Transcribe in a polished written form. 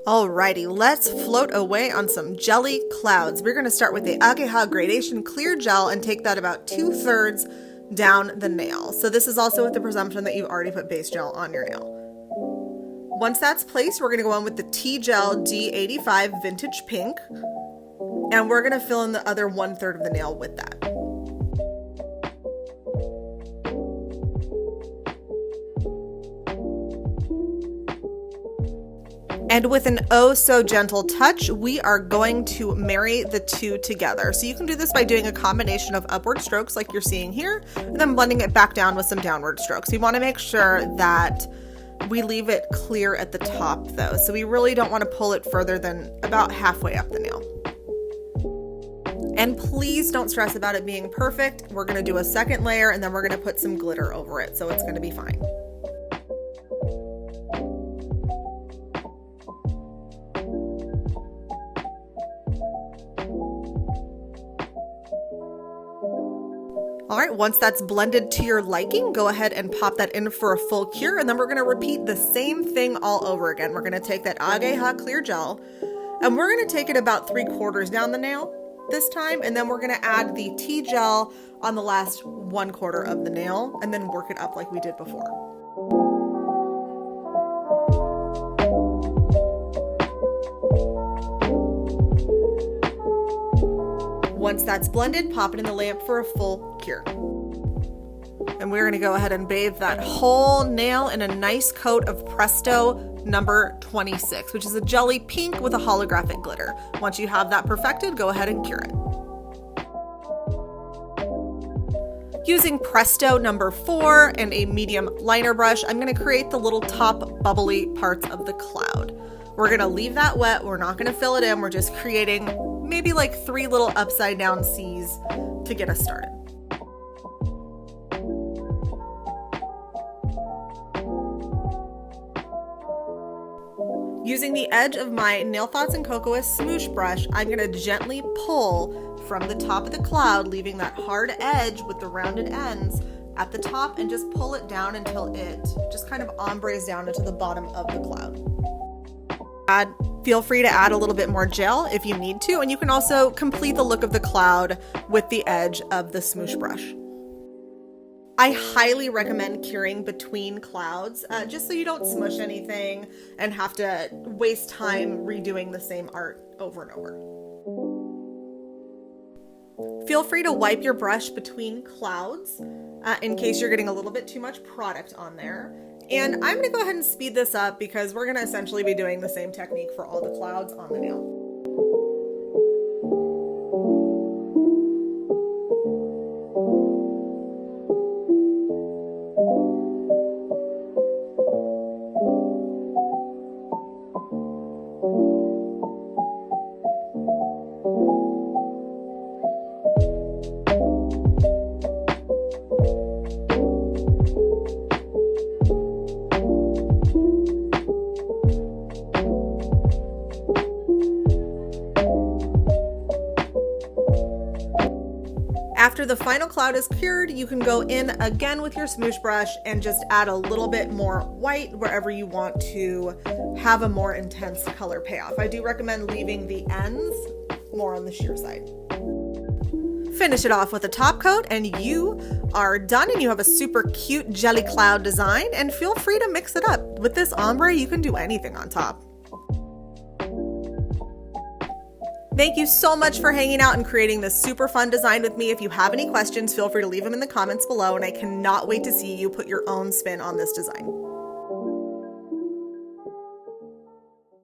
Alrighty, let's float away on some jelly clouds. We're going to start with the Ageha Gradation Clear Gel and take that about 2/3 down the nail. So this is also with the presumption that you've already put base gel on your nail. Once that's placed, we're going to go on with the T-Gel D85 Vintage Pink, and we're going to fill in the other 1/3 of the nail with that. And with an oh so gentle touch, we are going to marry the two together. So you can do this by doing a combination of upward strokes like you're seeing here, and then blending it back down with some downward strokes. You want to make sure that we leave it clear at the top though. So we really don't want to pull it further than about halfway up the nail. And please don't stress about it being perfect. We're going to do a second layer and then we're going to put some glitter over it. So it's going to be fine. All right, once that's blended to your liking, go ahead and pop that in for a full cure, and then we're gonna repeat the same thing all over again. We're gonna take that Ageha Clear Gel, and we're gonna take it about 3/4 down the nail this time, and then we're gonna add the T-Gel on the last 1/4 of the nail, and then work it up like we did before. Once that's blended, pop it in the lamp for a full cure. And we're gonna go ahead and bathe that whole nail in a nice coat of Presto number 26, which is a jelly pink with a holographic glitter. Once you have that perfected, go ahead and cure it. Using Presto number 4 and a medium liner brush, I'm gonna create the little top bubbly parts of the cloud. We're gonna leave that wet, we're not gonna fill it in, we're just creating maybe like 3 little upside down C's to get us started. Using the edge of my Nail Thoughts and Cocoa smoosh brush, I'm going to gently pull from the top of the cloud, leaving that hard edge with the rounded ends at the top, and just pull it down until it just kind of ombres down into the bottom of the cloud. Feel free to add a little bit more gel if you need to, and you can also complete the look of the cloud with the edge of the smoosh brush. I highly recommend curing between clouds, just so you don't smush anything and have to waste time redoing the same art over and over. Feel free to wipe your brush between clouds in case you're getting a little bit too much product on there. And I'm going to go ahead and speed this up because we're going to essentially be doing the same technique for all the clouds on the nail. After the final cloud is cured, you can go in again with your smoosh brush and just add a little bit more white wherever you want to have a more intense color payoff. I do recommend leaving the ends more on the sheer side. Finish it off with a top coat and you are done, and you have a super cute jelly cloud design. And feel free to mix it up. With this ombre, you can do anything on top. Thank you so much for hanging out and creating this super fun design with me. If you have any questions, feel free to leave them in the comments below, and I cannot wait to see you put your own spin on this design.